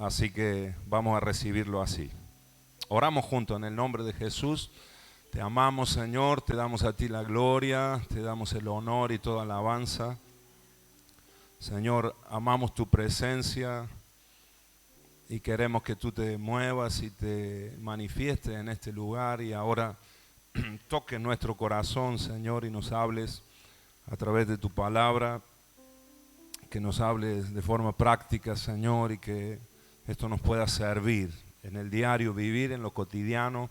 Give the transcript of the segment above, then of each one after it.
así que vamos a recibirlo así. Oramos juntos en el nombre de Jesús. Te amamos, Señor, te damos a ti la gloria, te damos el honor y toda la alabanza. Señor, amamos tu presencia y queremos que tú te muevas y te manifiestes en este lugar y ahora toque nuestro corazón, Señor, y nos hables a través de tu palabra, que nos hables de forma práctica, Señor, y que esto nos pueda servir en el diario vivir, en lo cotidiano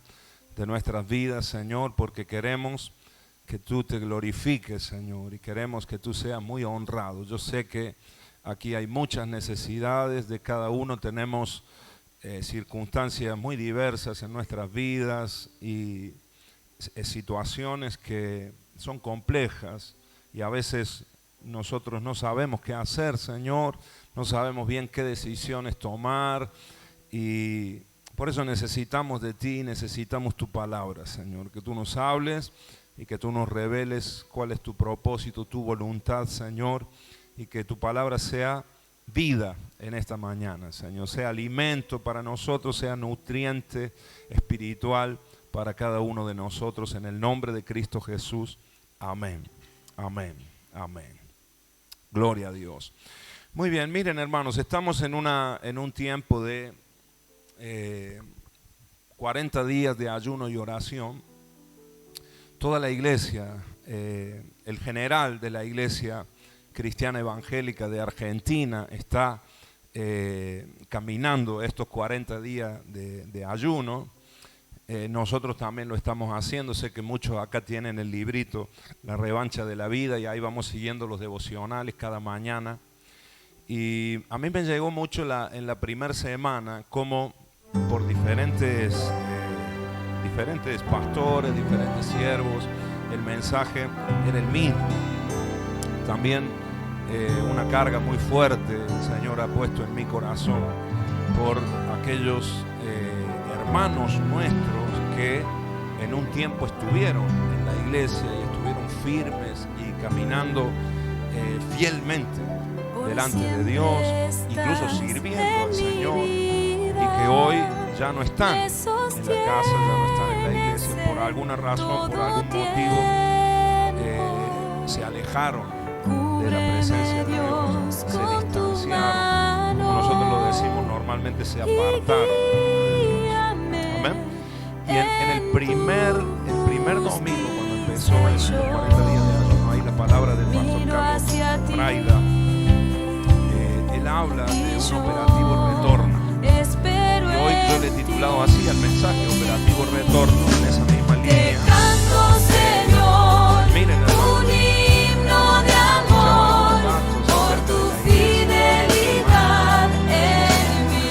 de nuestras vidas, Señor, porque queremos que tú te glorifiques, Señor, y queremos que tú seas muy honrado. Yo sé que aquí hay muchas necesidades, de cada uno tenemos circunstancias muy diversas en nuestras vidas y situaciones que son complejas y a veces nosotros no sabemos qué hacer, Señor, no sabemos bien qué decisiones tomar y por eso necesitamos de ti, necesitamos tu palabra, Señor, que tú nos hables y que tú nos reveles cuál es tu propósito, tu voluntad, Señor, y que tu palabra sea vida en esta mañana, Señor, sea alimento para nosotros, sea nutriente espiritual para cada uno de nosotros, en el nombre de Cristo Jesús. Amén, amén, amén. Gloria a Dios. Muy bien, miren hermanos, estamos en un tiempo de 40 días de ayuno y oración. Toda la iglesia, el general de la iglesia cristiana evangélica de Argentina está caminando estos 40 días de ayuno. Nosotros también lo estamos haciendo. Sé que muchos acá tienen el librito La Revancha de la Vida y ahí vamos siguiendo los devocionales cada mañana. Y a mí me llegó mucho en la primera semana como por diferentes pastores, diferentes siervos, el mensaje era el mismo. También una carga muy fuerte el Señor ha puesto en mi corazón por aquellos hermanos nuestros que en un tiempo estuvieron en la iglesia y estuvieron firmes y caminando fielmente delante de Dios, incluso sirviendo al Señor, y que hoy ya no están en la casa, ya no están en la iglesia, por alguna razón, por algún motivo, se alejaron de la presencia de Dios, se distanciaron, como nosotros lo decimos normalmente, se apartaron de Dios. Amén. Y en el primer domingo, cuando empezó el 40 días de ayuno, ahí la palabra del pastor Carlos Braida, él habla de un operativo retorno. Y hoy yo le he titulado así al mensaje, operativo retorno, en esa misma línea. Miren, hermano, un himno de amor por tu fidelidad en mí.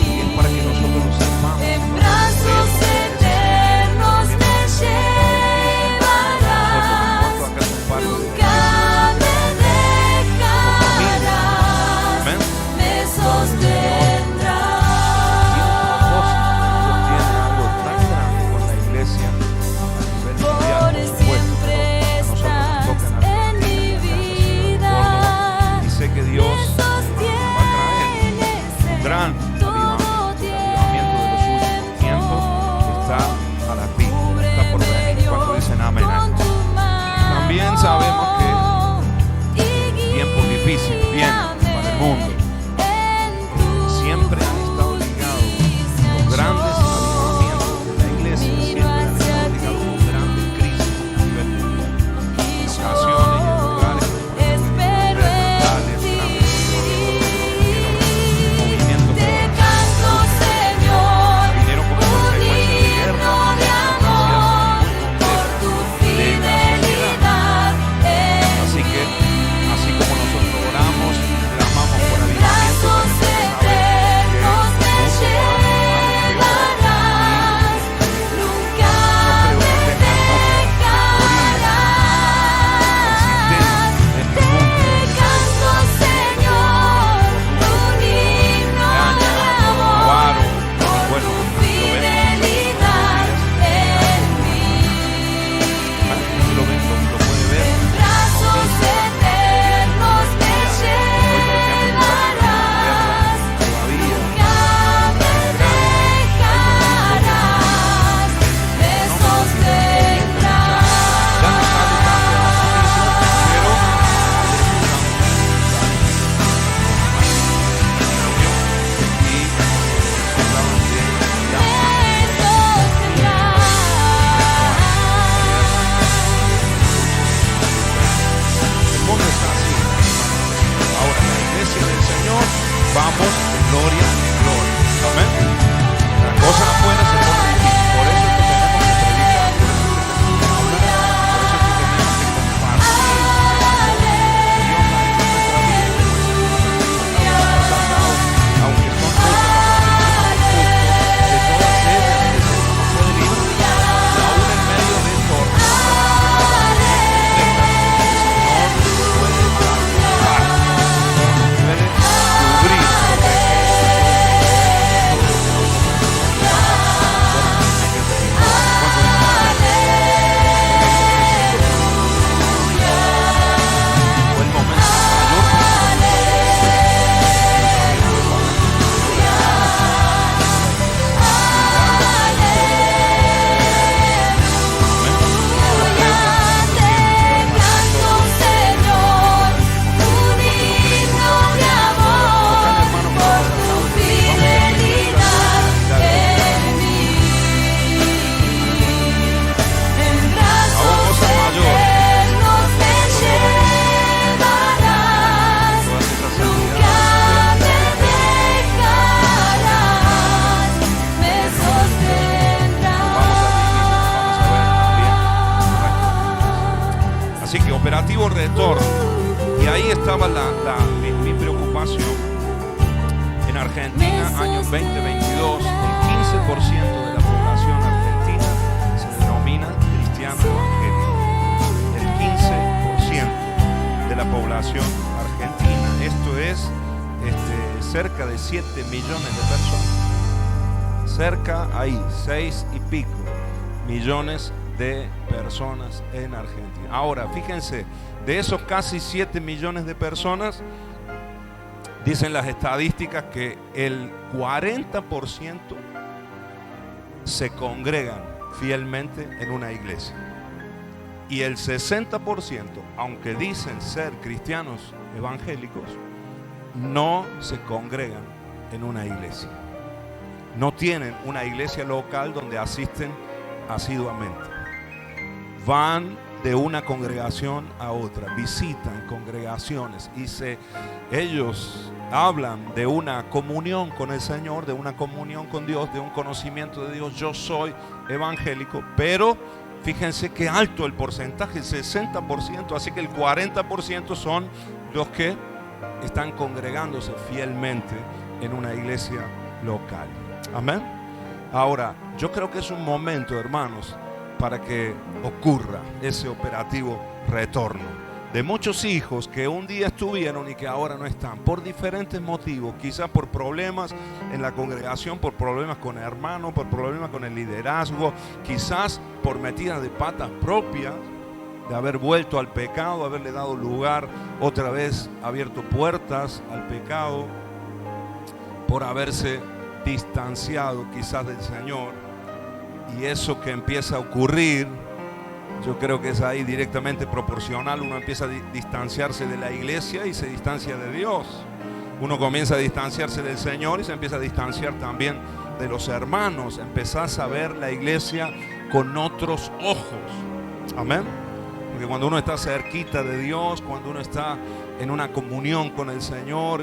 Y es para que nosotros nos amamos. En brazos eternos me llevarás, nunca me dejarás. Me gloria en gloria. Amén. La cosa afuera se pone difícil. Por eso es que tenemos que predicar, por eso es que tenemos que hablar, por eso es que tenemos que compartir. Dios ha hecho en nuestra vida, por eso es que nos ha sacado, aunque son muchas las aflicciones de todas ellas, el Señor nos puede librar. Y aún en medio de tormentas, el Señor puede salvar, puede cubrir, proteger. Fue el momento operativo retorno. Y ahí estaba mi preocupación. En Argentina, año 2022, el 15% de la población argentina se denomina cristiano evangélico. El 15% de la población argentina. Esto es cerca de 7 millones de personas. Cerca ahí, 6 y pico millones de personas en Argentina. Ahora, fíjense, de esos casi 7 millones de personas, dicen las estadísticas que el 40% se congregan fielmente en una iglesia. Y el 60%, aunque dicen ser cristianos evangélicos, no se congregan en una iglesia. No tienen una iglesia local donde asisten asiduamente. Van de una congregación a otra, visitan congregaciones y ellos hablan de una comunión con el Señor, de una comunión con Dios, de un conocimiento de Dios. Yo soy evangélico, pero fíjense qué alto el porcentaje, el 60%, así que el 40% son los que están congregándose fielmente en una iglesia local. Amén. Ahora, yo creo que es un momento, hermanos, para que ocurra ese operativo retorno de muchos hijos que un día estuvieron y que ahora no están, por diferentes motivos, quizás por problemas en la congregación, por problemas con hermanos, por problemas con el liderazgo, quizás por metidas de patas propias, de haber vuelto al pecado, haberle dado lugar, otra vez abierto puertas al pecado, por haberse distanciado quizás del Señor. Y eso que empieza a ocurrir, yo creo que es ahí directamente proporcional. Uno empieza a distanciarse de la iglesia y se distancia de Dios. Uno comienza a distanciarse del Señor y se empieza a distanciar también de los hermanos. Empezás a ver la iglesia con otros ojos. Amén. Porque cuando uno está cerquita de Dios, cuando uno está en una comunión con el Señor,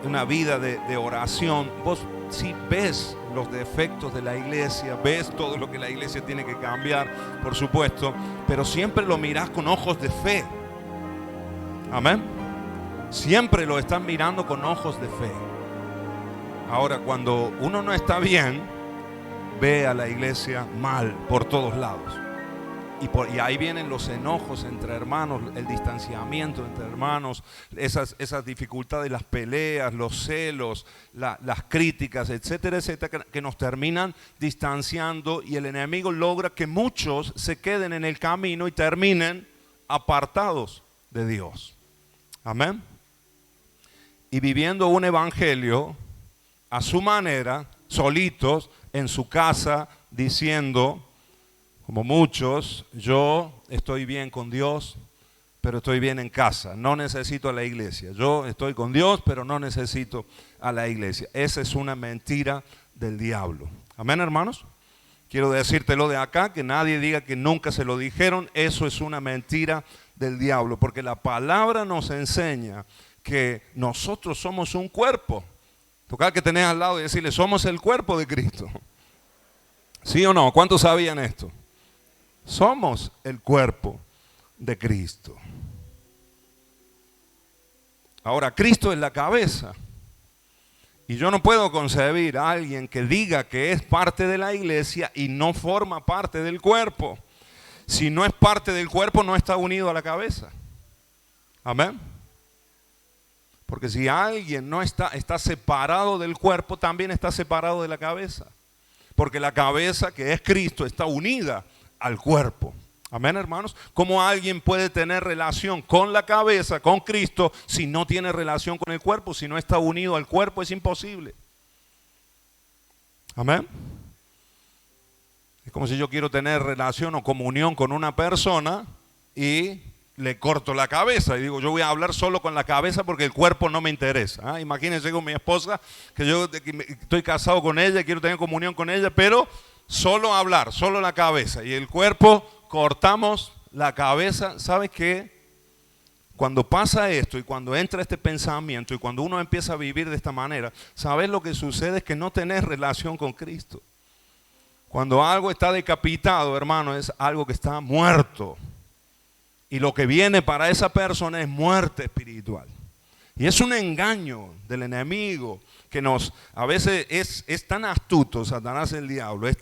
una vida de oración, vos sí ves los defectos de la iglesia, ves todo lo que la iglesia tiene que cambiar, por supuesto, pero siempre lo mirás con ojos de fe. Amén. Siempre lo están mirando con ojos de fe. Ahora, cuando uno no está bien, ve a la iglesia mal por todos lados. Y ahí vienen los enojos entre hermanos, el distanciamiento entre hermanos, esas dificultades, las peleas, los celos, las críticas, etcétera, etcétera, que nos terminan distanciando, y el enemigo logra que muchos se queden en el camino y terminen apartados de Dios. Amén. Y viviendo un evangelio a su manera, solitos, en su casa, diciendo, como muchos, yo estoy bien con Dios, pero estoy bien en casa. No necesito a la iglesia. Yo estoy con Dios, pero no necesito a la iglesia. Esa es una mentira del diablo. Amén, hermanos. Quiero decírtelo de acá, que nadie diga que nunca se lo dijeron. Eso es una mentira del diablo, porque la palabra nos enseña que nosotros somos un cuerpo. Tocar que tenés al lado y decirle, somos el cuerpo de Cristo. ¿Sí o no? ¿Cuántos sabían esto? Somos el cuerpo de Cristo. Ahora, Cristo es la cabeza. Y yo no puedo concebir a alguien que diga que es parte de la iglesia y no forma parte del cuerpo. Si no es parte del cuerpo, no está unido a la cabeza. Amén. Porque si alguien no está separado del cuerpo, también está separado de la cabeza. Porque la cabeza, que es Cristo, está unida al cuerpo. Amén, hermanos. ¿Cómo alguien puede tener relación con la cabeza, con Cristo, si no tiene relación con el cuerpo? Si no está unido al cuerpo, es imposible. Amén. Es como si yo quiero tener relación o comunión con una persona y le corto la cabeza y digo, yo voy a hablar solo con la cabeza porque el cuerpo no me interesa. Imagínense con mi esposa, que yo estoy casado con ella, quiero tener comunión con ella, pero solo hablar, solo la cabeza, y el cuerpo, cortamos la cabeza. ¿Sabes qué? Cuando pasa esto y cuando entra este pensamiento y cuando uno empieza a vivir de esta manera, ¿sabes lo que sucede? Es que no tenés relación con Cristo. Cuando algo está decapitado, hermano, es algo que está muerto. Y lo que viene para esa persona es muerte espiritual. Y es un engaño del enemigo que a veces es tan astuto, Satanás el diablo, él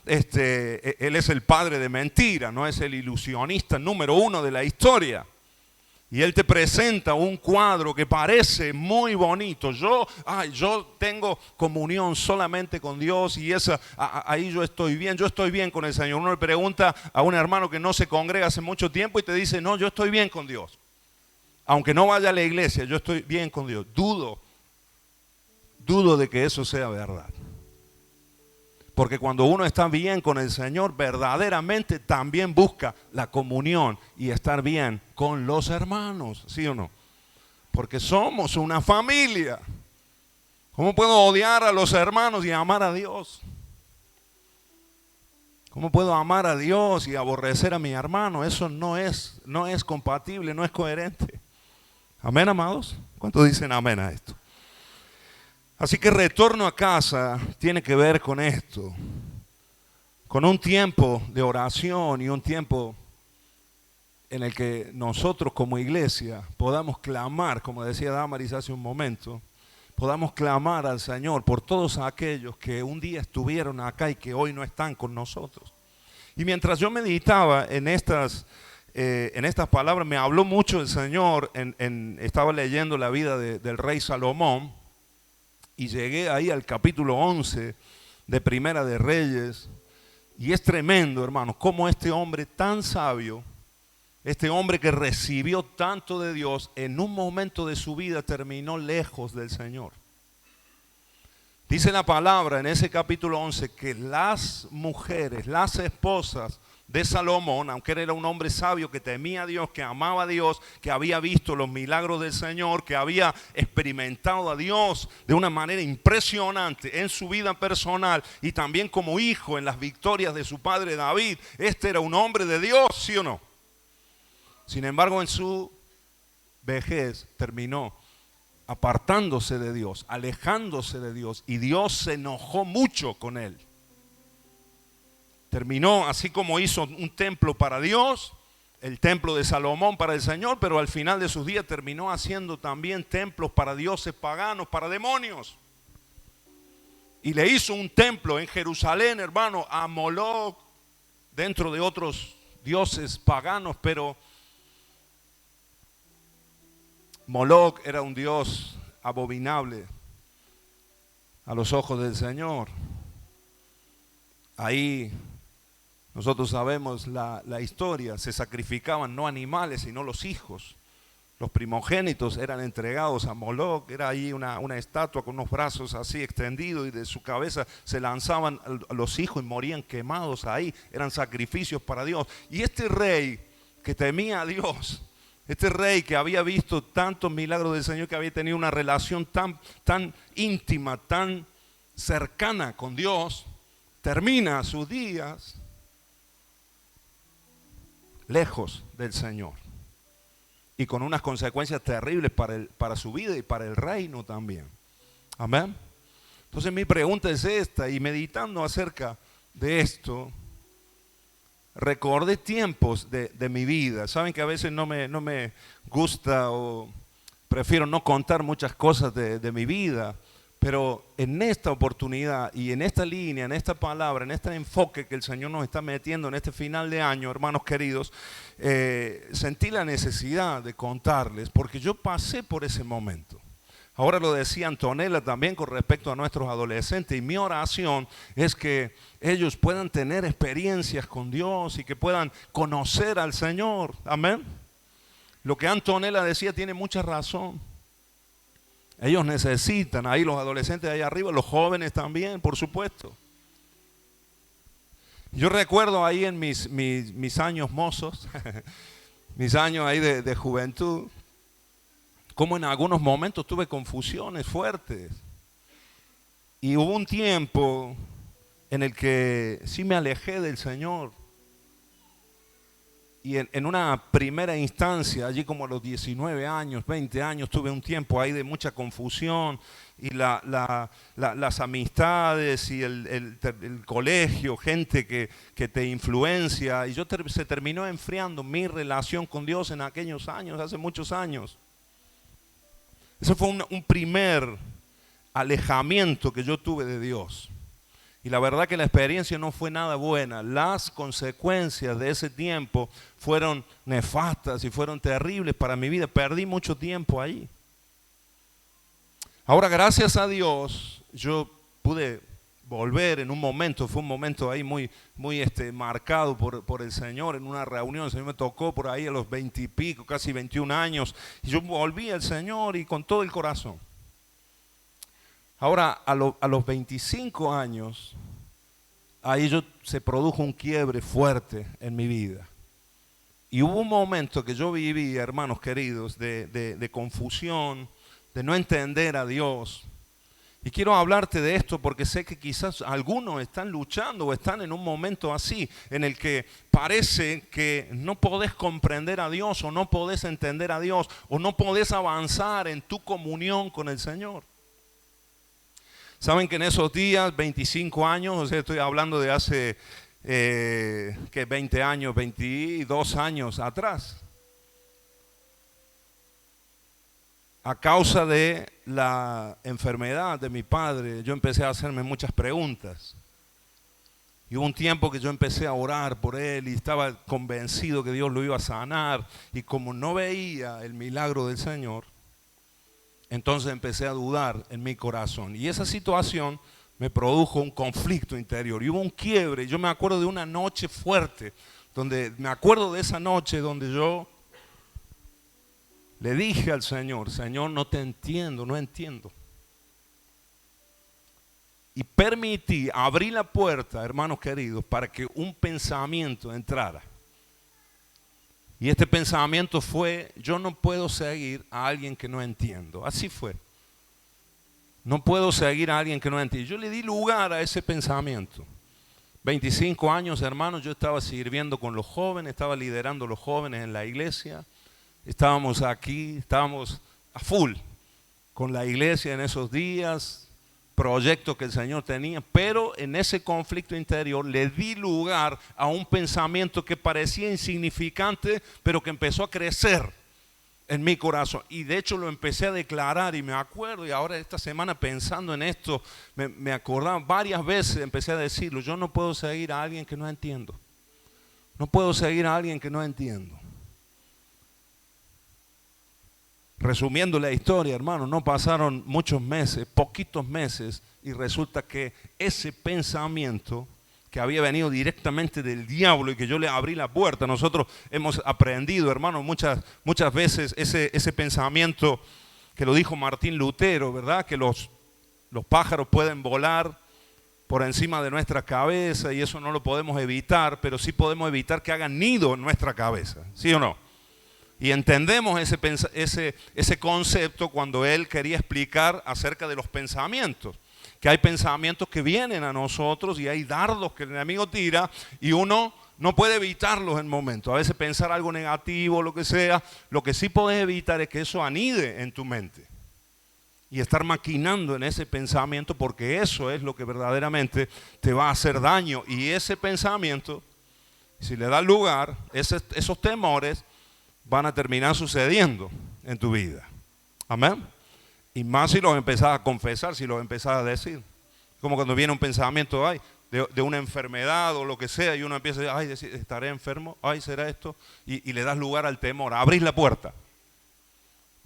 es el padre de mentira, no es el ilusionista número uno de la historia. Y él te presenta un cuadro que parece muy bonito. Yo tengo comunión solamente con Dios y ahí yo estoy bien con el Señor. Uno le pregunta a un hermano que no se congrega hace mucho tiempo y te dice, no, yo estoy bien con Dios. Aunque no vaya a la iglesia, yo estoy bien con Dios. Dudo de que eso sea verdad. Porque cuando uno está bien con el Señor, verdaderamente también busca la comunión y estar bien con los hermanos, ¿sí o no? Porque somos una familia. ¿Cómo puedo odiar a los hermanos y amar a Dios? ¿Cómo puedo amar a Dios y aborrecer a mi hermano? Eso no es compatible, no es coherente. Amén, amados. ¿Cuántos dicen amén a esto? Así que retorno a casa tiene que ver con esto, con un tiempo de oración y un tiempo en el que nosotros como iglesia podamos clamar, como decía Damaris hace un momento, podamos clamar al Señor por todos aquellos que un día estuvieron acá y que hoy no están con nosotros. Y mientras yo meditaba en estas palabras, me habló mucho el Señor, estaba leyendo la vida del rey Salomón, y llegué ahí al capítulo 11 de Primera de Reyes. Y es tremendo, hermanos, cómo este hombre tan sabio, este hombre que recibió tanto de Dios, en un momento de su vida terminó lejos del Señor. Dice la palabra en ese capítulo 11 que las mujeres, las esposas de Salomón, aunque él era un hombre sabio que temía a Dios, que amaba a Dios, que había visto los milagros del Señor, que había experimentado a Dios de una manera impresionante en su vida personal y también como hijo en las victorias de su padre David. Este era un hombre de Dios, ¿sí o no? Sin embargo, en su vejez terminó apartándose de Dios, alejándose de Dios, y Dios se enojó mucho con él. Terminó así como hizo un templo para Dios, el templo de Salomón para el Señor, pero al final de sus días terminó haciendo también templos para dioses paganos, para demonios. Y le hizo un templo en Jerusalén, hermano, a Moloch, dentro de otros dioses paganos, pero Moloch era un dios abominable a los ojos del Señor. Ahí nosotros sabemos la historia, se sacrificaban no animales sino los hijos. Los primogénitos eran entregados a Moloch, era ahí una estatua con unos brazos así extendidos y de su cabeza se lanzaban a los hijos y morían quemados ahí, eran sacrificios para Dios. Y este rey que temía a Dios, este rey que había visto tantos milagros del Señor, que había tenido una relación tan íntima, tan cercana con Dios, termina sus días lejos del Señor y con unas consecuencias terribles para su vida y para el reino también. Amén. Entonces mi pregunta es esta, y meditando acerca de esto, recordé tiempos de mi vida. Saben que a veces no me gusta o prefiero no contar muchas cosas de mi vida, pero en esta oportunidad y en esta línea, en esta palabra, en este enfoque que el Señor nos está metiendo en este final de año, hermanos queridos, sentí la necesidad de contarles, porque yo pasé por ese momento. Ahora lo decía Antonella también con respecto a nuestros adolescentes, y mi oración es que ellos puedan tener experiencias con Dios y que puedan conocer al Señor. Amén. Lo que Antonella decía tiene mucha razón. Ellos necesitan, ahí los adolescentes de ahí arriba, los jóvenes también, por supuesto. Yo recuerdo ahí en mis años mozos, mis años ahí de juventud, como en algunos momentos tuve confusiones fuertes. Y hubo un tiempo en el que sí me alejé del Señor. Y en una primera instancia, allí como a los 19 años, 20 años, tuve un tiempo ahí de mucha confusión. Y las amistades y el colegio, gente que te influencia. Y se terminó enfriando mi relación con Dios en aquellos años, hace muchos años. Ese fue un primer alejamiento que yo tuve de Dios. Y la verdad que la experiencia no fue nada buena. Las consecuencias de ese tiempo fueron nefastas y fueron terribles para mi vida. Perdí mucho tiempo ahí. Ahora, gracias a Dios, yo pude volver en un momento. Fue un momento ahí muy marcado por el Señor en una reunión. El Señor me tocó por ahí a los 20 y pico, casi 21 años. Y yo volví al Señor y con todo el corazón. Ahora, a los 25 años, ahí se produjo un quiebre fuerte en mi vida. Y hubo un momento que yo viví, hermanos queridos, de confusión, de no entender a Dios. Y quiero hablarte de esto porque sé que quizás algunos están luchando o están en un momento así, en el que parece que no podés comprender a Dios o no podés entender a Dios o no podés avanzar en tu comunión con el Señor. Saben que en esos días, 25 años, o sea, estoy hablando de hace 20 años, 22 años atrás. A causa de la enfermedad de mi padre, yo empecé a hacerme muchas preguntas. Y hubo un tiempo que yo empecé a orar por él y estaba convencido que Dios lo iba a sanar. Y como no veía el milagro del Señor, entonces empecé a dudar en mi corazón. Y esa situación me produjo un conflicto interior. Y hubo un quiebre. Yo me acuerdo de una noche fuerte, me acuerdo de esa noche donde yo le dije al Señor, Señor, no te entiendo, no entiendo. Y abrí la puerta, hermanos queridos, para que un pensamiento entrara. Y este pensamiento fue, yo no puedo seguir a alguien que no entiendo. Así fue. No puedo seguir a alguien que no entiendo. Yo le di lugar a ese pensamiento. 25 años, hermanos, yo estaba sirviendo con los jóvenes, estaba liderando a los jóvenes en la iglesia. Estábamos aquí, estábamos a full con la iglesia en esos días, proyectos que el Señor tenía, pero en ese conflicto interior le di lugar a un pensamiento que parecía insignificante, pero que empezó a crecer en mi corazón. Y de hecho lo empecé a declarar y me acuerdo, y ahora esta semana pensando en esto, me acordaba varias veces, empecé a decirlo, yo no puedo seguir a alguien que no entiendo. No puedo seguir a alguien que no entiendo. Resumiendo la historia, hermano, no pasaron muchos meses, poquitos meses, y resulta que ese pensamiento que había venido directamente del diablo y que yo le abrí la puerta, nosotros hemos aprendido, hermano, muchas veces ese pensamiento que lo dijo Martín Lutero, ¿verdad? Que los pájaros pueden volar por encima de nuestra cabeza y eso no lo podemos evitar, pero sí podemos evitar que hagan nido en nuestra cabeza, ¿sí o no? Y entendemos ese concepto cuando él quería explicar acerca de los pensamientos. Que hay pensamientos que vienen a nosotros y hay dardos que el enemigo tira y uno no puede evitarlos en momentos. A veces pensar algo negativo, lo que sea, lo que sí puedes evitar es que eso anide en tu mente. y estar maquinando en ese pensamiento, porque eso es lo que verdaderamente te va a hacer daño. Y ese pensamiento, si le das lugar, esos temores van a terminar sucediendo en tu vida. Amén. Y más si los empezás a confesar, si los empezás a decir. Como cuando viene un pensamiento de una enfermedad o lo que sea, y uno empieza a decir, estaré enfermo, será esto, y le das lugar al temor, abrís la puerta.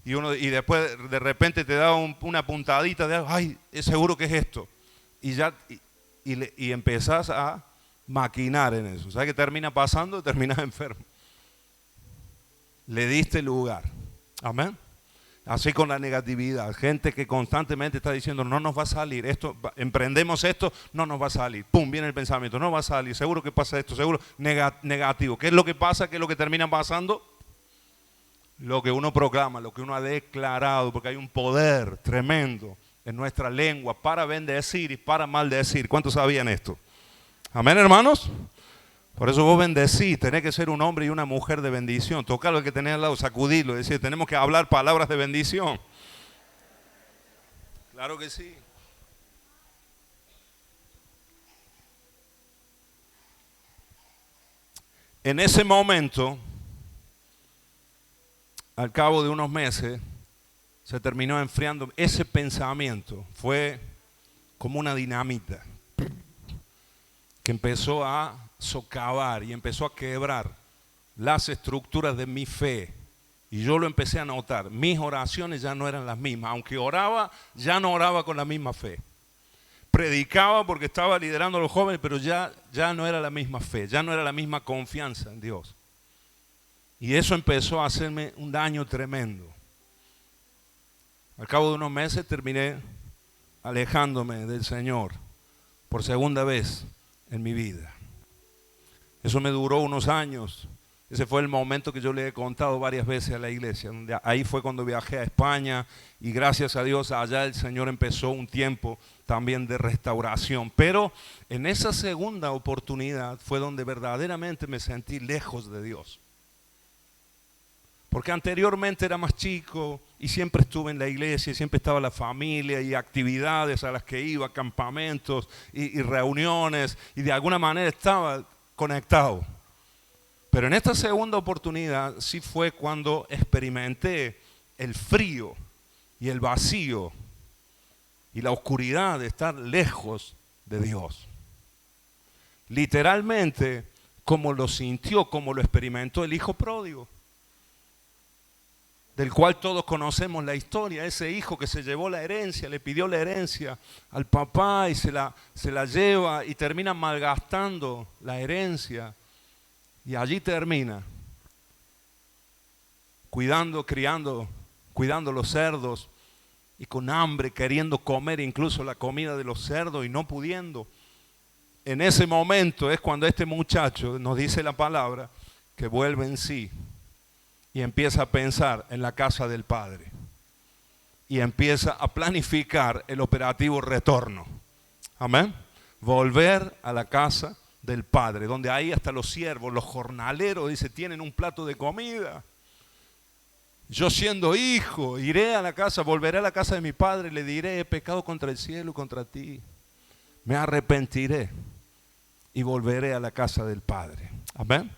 Y después de repente te da una puntadita de, es seguro que es esto. Y empezás a maquinar en eso. ¿Sabes qué termina pasando? Terminas enfermo. Le diste lugar. Amén. Así con la negatividad. Gente que constantemente está diciendo, no nos va a salir. Emprendemos esto, no nos va a salir. Pum, viene el pensamiento, no va a salir. Seguro que pasa esto, seguro negativo. ¿Qué es lo que pasa? ¿Qué es lo que termina pasando? Lo que uno proclama, lo que uno ha declarado, porque hay un poder tremendo en nuestra lengua para bendecir y para maldecir. ¿Cuántos sabían esto? Amén, hermanos. Por eso vos bendecís, tenés que ser un hombre y una mujer de bendición. Tocar al que tenés al lado, sacudirlo, decir, tenemos que hablar palabras de bendición. Claro que sí. En ese momento, al cabo de unos meses, se terminó enfriando. Ese pensamiento fue como una dinamita que empezó a socavar y empezó a quebrar las estructuras de mi fe. Y yo lo empecé a notar. Mis oraciones ya no eran las mismas. Aunque oraba, ya no oraba con la misma fe. Predicaba porque estaba liderando a los jóvenes, pero ya no era la misma fe, ya no era la misma confianza en Dios. Y eso empezó a hacerme un daño tremendo. Al cabo de unos meses terminé alejándome del Señor por segunda vez en mi vida. Eso me duró unos años. Ese fue el momento que yo le he contado varias veces a la iglesia. Ahí fue cuando viajé a España y gracias a Dios allá el Señor empezó un tiempo también de restauración. Pero en esa segunda oportunidad fue donde verdaderamente me sentí lejos de Dios. Porque anteriormente era más chico y siempre estuve en la iglesia, y siempre estaba la familia y actividades a las que iba, campamentos y reuniones, y de alguna manera estaba conectado. Pero en esta segunda oportunidad sí fue cuando experimenté el frío y el vacío y la oscuridad de estar lejos de Dios. Literalmente, como lo sintió, como lo experimentó el hijo pródigo, del cual todos conocemos la historia. Ese hijo que se llevó la herencia, le pidió la herencia al papá y se la lleva y termina malgastando la herencia. Y allí termina cuidando los cerdos y con hambre, queriendo comer incluso la comida de los cerdos y no pudiendo. En ese momento es cuando este muchacho, nos dice la palabra, que vuelve en sí y empieza a pensar en la casa del Padre y empieza a planificar el operativo retorno. Amén. Volver a la casa del Padre, donde ahí hasta los siervos, los jornaleros, dice, tienen un plato de comida. Yo siendo hijo, iré a la casa, volveré a la casa de mi padre, le diré, he pecado contra el cielo y contra ti. Me arrepentiré y volveré a la casa del Padre. Amén.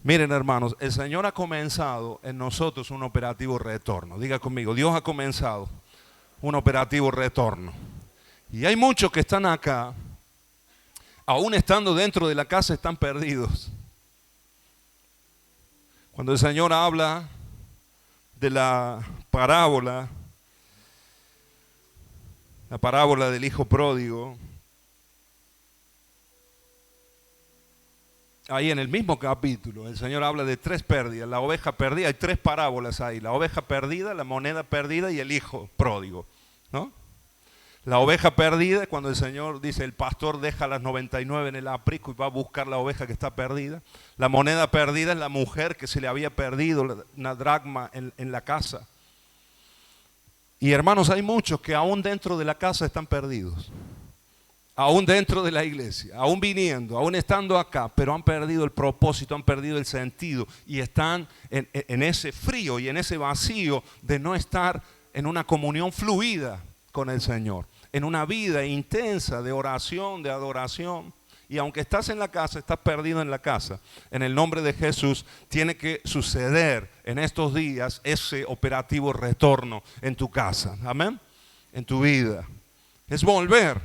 Miren, hermanos, el Señor ha comenzado en nosotros un operativo retorno. Diga conmigo, Dios ha comenzado un operativo retorno. Y hay muchos que están acá, aún estando dentro de la casa, están perdidos. Cuando el Señor habla de la parábola del hijo pródigo, ahí en el mismo capítulo, el Señor habla de 3 pérdidas. La oveja perdida, hay 3 parábolas ahí. La oveja perdida, la moneda perdida y el hijo pródigo, ¿no? La oveja perdida, cuando el Señor dice, el pastor deja las 99 en el aprisco y va a buscar la oveja que está perdida. La moneda perdida es la mujer que se le había perdido una dracma en la casa. Y hermanos, hay muchos que aún dentro de la casa están perdidos. Aún dentro de la iglesia, aún viniendo, aún estando acá, pero han perdido el propósito, han perdido el sentido y están en ese frío y en ese vacío de no estar en una comunión fluida con el Señor, en una vida intensa de oración, de adoración. Y aunque estás en la casa, estás perdido en la casa, en el nombre de Jesús, tiene que suceder en estos días ese operativo retorno en tu casa. Amén. En tu vida. Es volver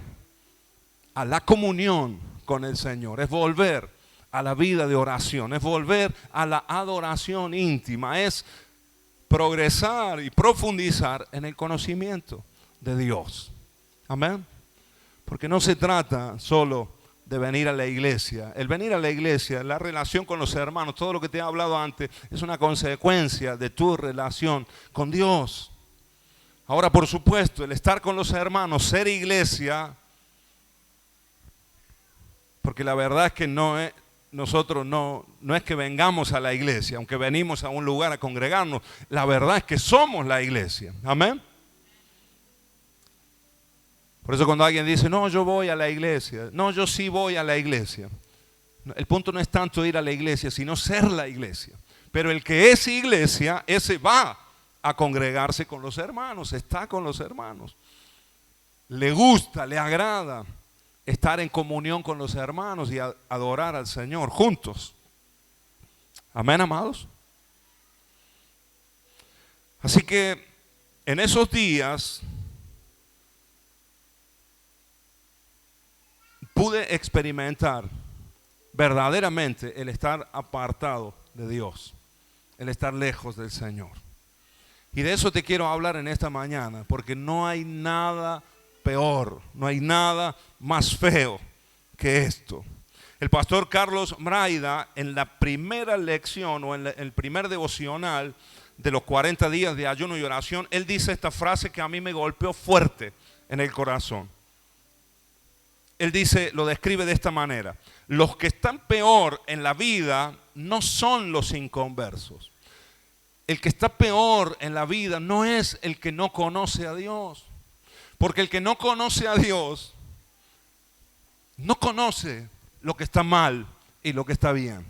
a la comunión con el Señor. Es volver a la vida de oración. Es volver a la adoración íntima. Es progresar y profundizar en el conocimiento de Dios. Amén. Porque no se trata solo de venir a la iglesia. El venir a la iglesia, la relación con los hermanos, todo lo que te he hablado antes, es una consecuencia de tu relación con Dios. Ahora, por supuesto, el estar con los hermanos, ser iglesia, porque la verdad es que nosotros no es que vengamos a la iglesia, aunque venimos a un lugar a congregarnos, la verdad es que somos la iglesia. Amén. Por eso cuando alguien dice, no, yo voy a la iglesia, no, yo sí voy a la iglesia. El punto no es tanto ir a la iglesia, sino ser la iglesia. Pero el que es iglesia, ese va a congregarse con los hermanos, está con los hermanos. Le gusta, le agrada estar en comunión con los hermanos y adorar al Señor juntos. Amén, amados. Así que en esos días pude experimentar verdaderamente el estar apartado de Dios, el estar lejos del Señor. Y de eso te quiero hablar en esta mañana, porque no hay nada peor, no hay nada más feo que esto. El pastor Carlos Mraida, en la primera lección o en el primer devocional de los 40 días de ayuno y oración, él dice esta frase que a mí me golpeó fuerte en el corazón. Él dice, lo describe de esta manera: los que están peor en la vida no son los inconversos. El que está peor en la vida no es el que no conoce a Dios. Porque el que no conoce a Dios no conoce lo que está mal y lo que está bien.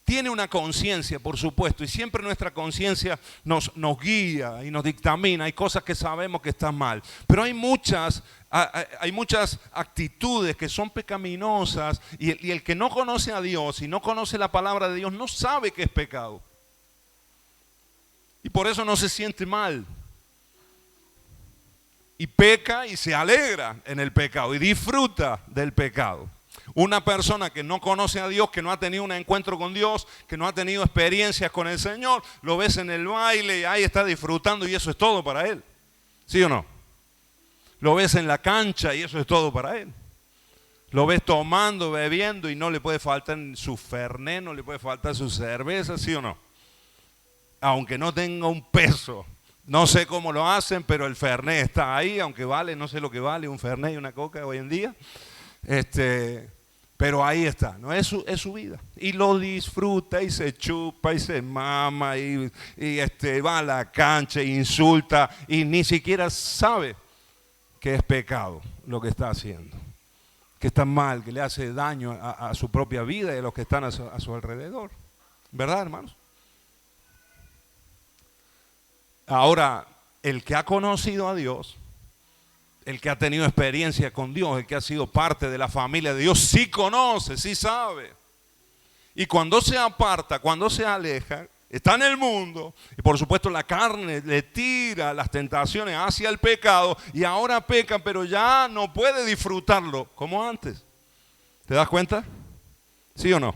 Tiene una conciencia, por supuesto, y siempre nuestra conciencia nos guía y nos dictamina. Hay cosas que sabemos que están mal, pero hay muchas actitudes que son pecaminosas y el que no conoce a Dios y no conoce la palabra de Dios no sabe que es pecado. Y por eso no se siente mal. Y peca y se alegra en el pecado y disfruta del pecado. Una persona que no conoce a Dios, que no ha tenido un encuentro con Dios, que no ha tenido experiencias con el Señor, lo ves en el baile y ahí está disfrutando y eso es todo para él. ¿Sí o no? Lo ves en la cancha y eso es todo para él. Lo ves tomando, bebiendo y no le puede faltar su fernet, no le puede faltar su cerveza, ¿sí o no? Aunque no tenga un peso. No sé cómo lo hacen, pero el fernet está ahí, aunque vale, no sé lo que vale un fernet y una coca hoy en día. Pero ahí está, ¿no? Es su vida. Y lo disfruta y se chupa y se mama y va a la cancha e insulta y ni siquiera sabe que es pecado lo que está haciendo. Que está mal, que le hace daño a su propia vida y a los que están a su alrededor. ¿Verdad, hermanos? Ahora, el que ha conocido a Dios, el que ha tenido experiencia con Dios, el que ha sido parte de la familia de Dios, sí conoce, sí sabe. Y cuando se aparta, cuando se aleja, está en el mundo y por supuesto la carne le tira las tentaciones hacia el pecado y ahora peca, pero ya no puede disfrutarlo como antes. ¿Te das cuenta? ¿Sí o no?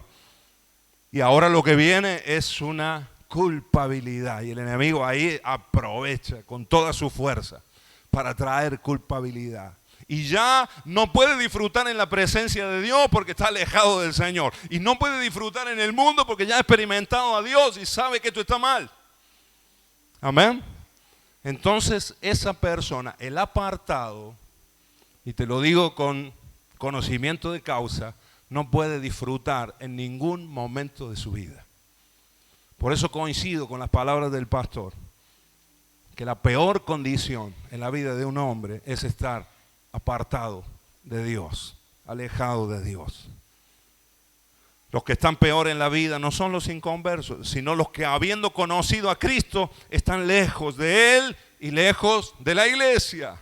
Y ahora lo que viene es una culpabilidad y el enemigo ahí aprovecha con toda su fuerza para traer culpabilidad. Y ya no puede disfrutar en la presencia de Dios porque está alejado del Señor. Y no puede disfrutar en el mundo porque ya ha experimentado a Dios y sabe que esto está mal. Amén. Entonces esa persona, el apartado, y te lo digo con conocimiento de causa, no puede disfrutar en ningún momento de su vida. Por eso coincido con las palabras del pastor, que la peor condición en la vida de un hombre es estar apartado de Dios, alejado de Dios. Los que están peor en la vida no son los inconversos, sino los que habiendo conocido a Cristo están lejos de Él y lejos de la iglesia.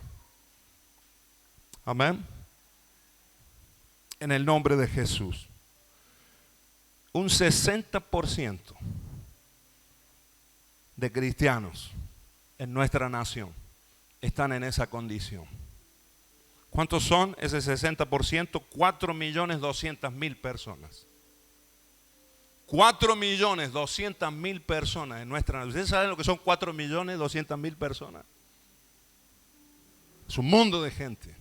Amén. En el nombre de Jesús. Un 60% de cristianos en nuestra nación están en esa condición. ¿Cuántos son ese 60%? 4.200.000 personas. 4.200.000 personas en nuestra nación. ¿Ustedes saben lo que son 4.200.000 personas? Es un mundo de gente.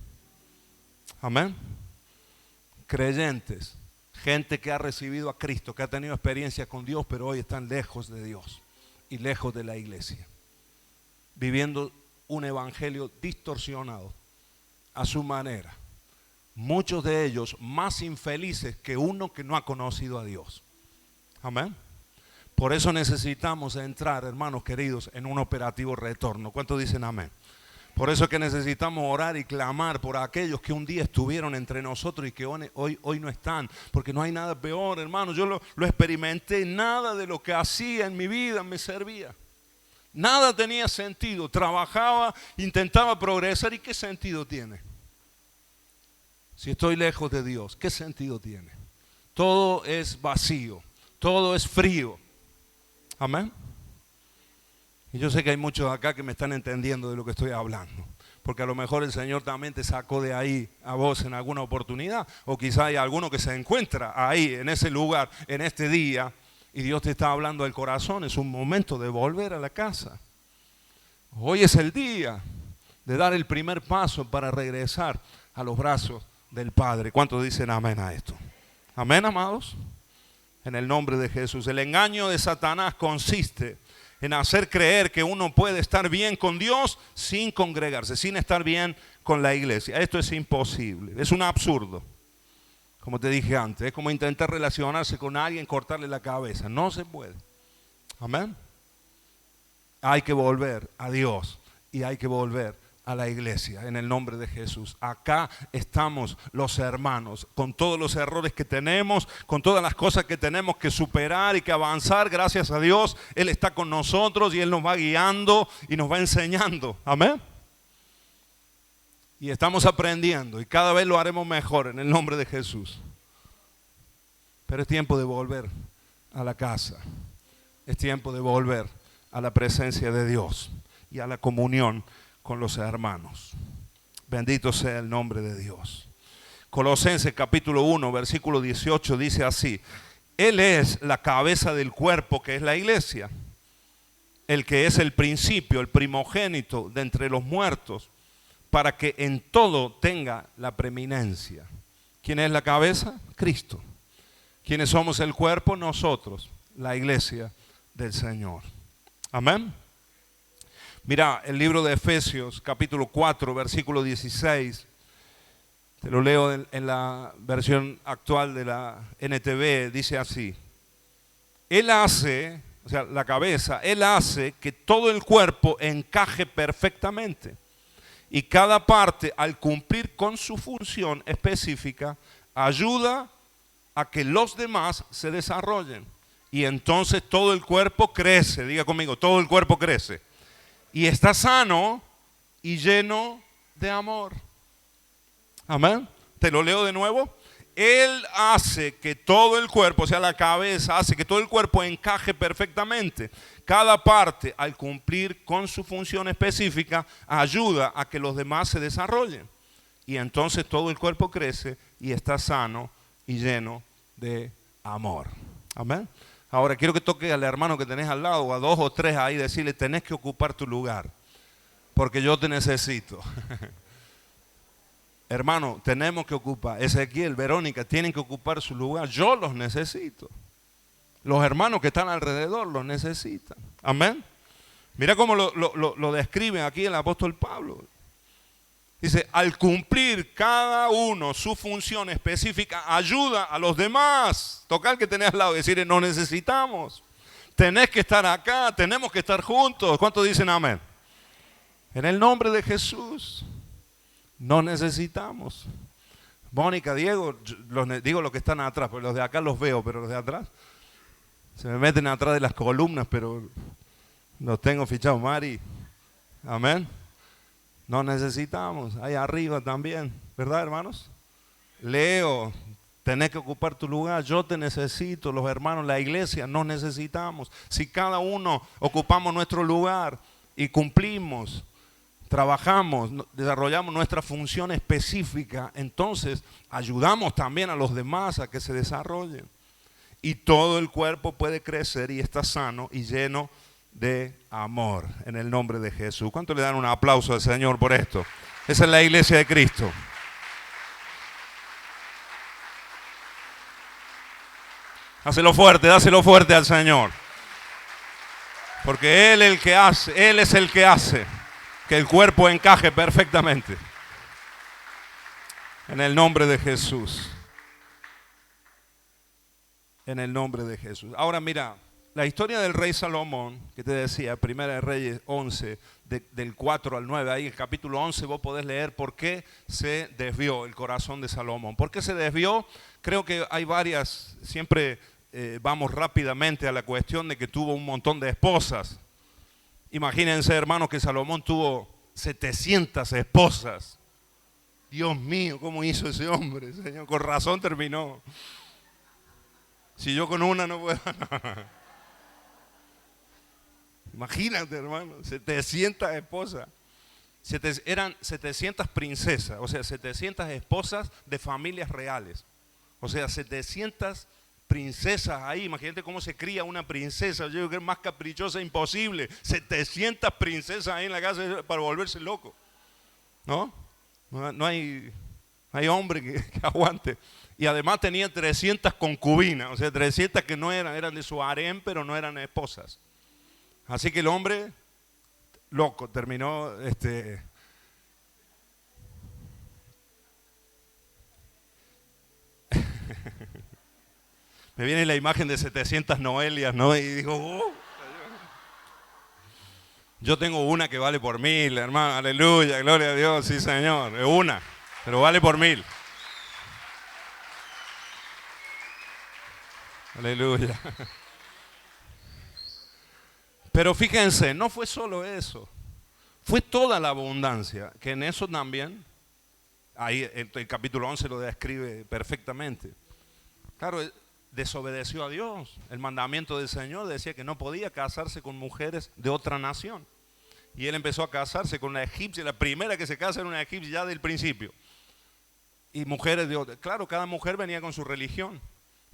Amén. Creyentes, gente que ha recibido a Cristo, que ha tenido experiencia con Dios, pero hoy están lejos de Dios y lejos de la iglesia, viviendo un evangelio distorsionado a su manera. Muchos de ellos más infelices que uno que no ha conocido a Dios. Amén. Por eso necesitamos entrar, hermanos queridos, en un operativo retorno. ¿Cuántos dicen amén? Por eso es que necesitamos orar y clamar por aquellos que un día estuvieron entre nosotros y que hoy no están. Porque no hay nada peor, hermano. Yo lo experimenté. Nada de lo que hacía en mi vida me servía. Nada tenía sentido. Trabajaba, intentaba progresar. ¿Y qué sentido tiene? Si estoy lejos de Dios, ¿qué sentido tiene? Todo es vacío. Todo es frío. Amén. Y yo sé que hay muchos acá que me están entendiendo de lo que estoy hablando. Porque a lo mejor el Señor también te sacó de ahí a vos en alguna oportunidad. O quizá hay alguno que se encuentra ahí, en ese lugar, en este día. Y Dios te está hablando del corazón. Es un momento de volver a la casa. Hoy es el día de dar el primer paso para regresar a los brazos del Padre. ¿Cuántos dicen amén a esto? Amén, amados. En el nombre de Jesús. El engaño de Satanás consiste en hacer creer que uno puede estar bien con Dios sin congregarse, sin estar bien con la iglesia. Esto es imposible, es un absurdo. Como te dije antes, es como intentar relacionarse con alguien, cortarle la cabeza. No se puede. Amén. Hay que volver a Dios y hay que volver a la iglesia en el nombre de Jesús. Acá estamos los hermanos con todos los errores que tenemos, con todas las cosas que tenemos que superar y que avanzar. Gracias a Dios, Él está con nosotros y Él nos va guiando y nos va enseñando. Amén. Y estamos aprendiendo y cada vez lo haremos mejor en el nombre de Jesús. Pero es tiempo de volver a la casa. Es tiempo de volver a la presencia de Dios y a la comunión con los hermanos. Bendito sea el nombre de Dios. Colosenses capítulo 1 versículo 18 dice así: Él es la cabeza del cuerpo, que es la iglesia, el que es el principio, el primogénito de entre los muertos, para que en todo tenga la preeminencia. ¿Quién es la cabeza? Cristo. ¿Quiénes somos el cuerpo? Nosotros, la iglesia del Señor. Amén. Mira, el libro de Efesios, capítulo 4, versículo 16, te lo leo en la versión actual de la NTV, dice así: Él hace, o sea, la cabeza, Él hace que todo el cuerpo encaje perfectamente y cada parte, al cumplir con su función específica, ayuda a que los demás se desarrollen. Y entonces todo el cuerpo crece, diga conmigo, todo el cuerpo crece. Y está sano y lleno de amor. Amén. Te lo leo de nuevo. Él hace que todo el cuerpo, o sea, la cabeza, hace que todo el cuerpo encaje perfectamente. Cada parte, al cumplir con su función específica, ayuda a que los demás se desarrollen. Y entonces todo el cuerpo crece y está sano y lleno de amor. Amén. Ahora quiero que toque al hermano que tenés al lado o a 2 o 3 ahí, decirle: tenés que ocupar tu lugar, porque yo te necesito. Hermano, tenemos que ocupar. Ezequiel, Verónica, tienen que ocupar su lugar. Yo los necesito. Los hermanos que están alrededor los necesitan. Amén. Mira cómo lo describe aquí el apóstol Pablo. Dice: al cumplir cada uno su función específica, ayuda a los demás. Toca al que tenés al lado y decirle: nos necesitamos. Tenés que estar acá, tenemos que estar juntos. ¿Cuántos dicen amén? En el nombre de Jesús, nos necesitamos. Mónica, Diego, digo los que están atrás, porque los de acá los veo, pero los de atrás se me meten atrás de las columnas, pero los tengo fichados. Mari, amén. Nos necesitamos, ahí arriba también, ¿verdad, hermanos? Leo, tenés que ocupar tu lugar, yo te necesito, los hermanos, la iglesia, nos necesitamos. Si cada uno ocupamos nuestro lugar y cumplimos, trabajamos, desarrollamos nuestra función específica, entonces ayudamos también a los demás a que se desarrollen. Y todo el cuerpo puede crecer y está sano y lleno de amor en el nombre de Jesús. ¿Cuánto le dan un aplauso al Señor por esto? Esa es la iglesia de Cristo. Dáselo fuerte al Señor. Porque Él es el que hace que el cuerpo encaje perfectamente. En el nombre de Jesús. En el nombre de Jesús. Ahora mira, la historia del rey Salomón, que te decía, Primera de Reyes 11, del 4 al 9, ahí en el capítulo 11 vos podés leer por qué se desvió el corazón de Salomón. ¿Por qué se desvió? Creo que hay varias, siempre vamos rápidamente a la cuestión de que tuvo un montón de esposas. Imagínense, hermanos, que Salomón tuvo 700 esposas. Dios mío, ¿cómo hizo ese hombre, Señor? Con razón terminó. Si yo con una no puedo. Imagínate, hermano, 700 esposas. Eran 700 princesas, o sea, 700 esposas de familias reales. O sea, 700 princesas ahí. Imagínate cómo se cría una princesa. Yo creo que es más caprichosa imposible. 700 princesas ahí en la casa para volverse loco. ¿No? No hay hombre que aguante. Y además tenía 300 concubinas. O sea, 300 que no eran de su harén, pero no eran esposas. Así que el hombre, loco, terminó me viene la imagen de 700 Noelias, ¿no? Y digo, yo tengo una que vale por 1000, hermano, aleluya, gloria a Dios, sí Señor, es una, pero vale por 1000. Aleluya. Pero fíjense, no fue solo eso, fue toda la abundancia, que en eso también, ahí el capítulo 11 lo describe perfectamente. Claro, desobedeció a Dios. El mandamiento del Señor decía que no podía casarse con mujeres de otra nación. Y él empezó a casarse con una egipcia, la primera que se casa era una egipcia ya del principio. Y mujeres de otra. Claro, cada mujer venía con su religión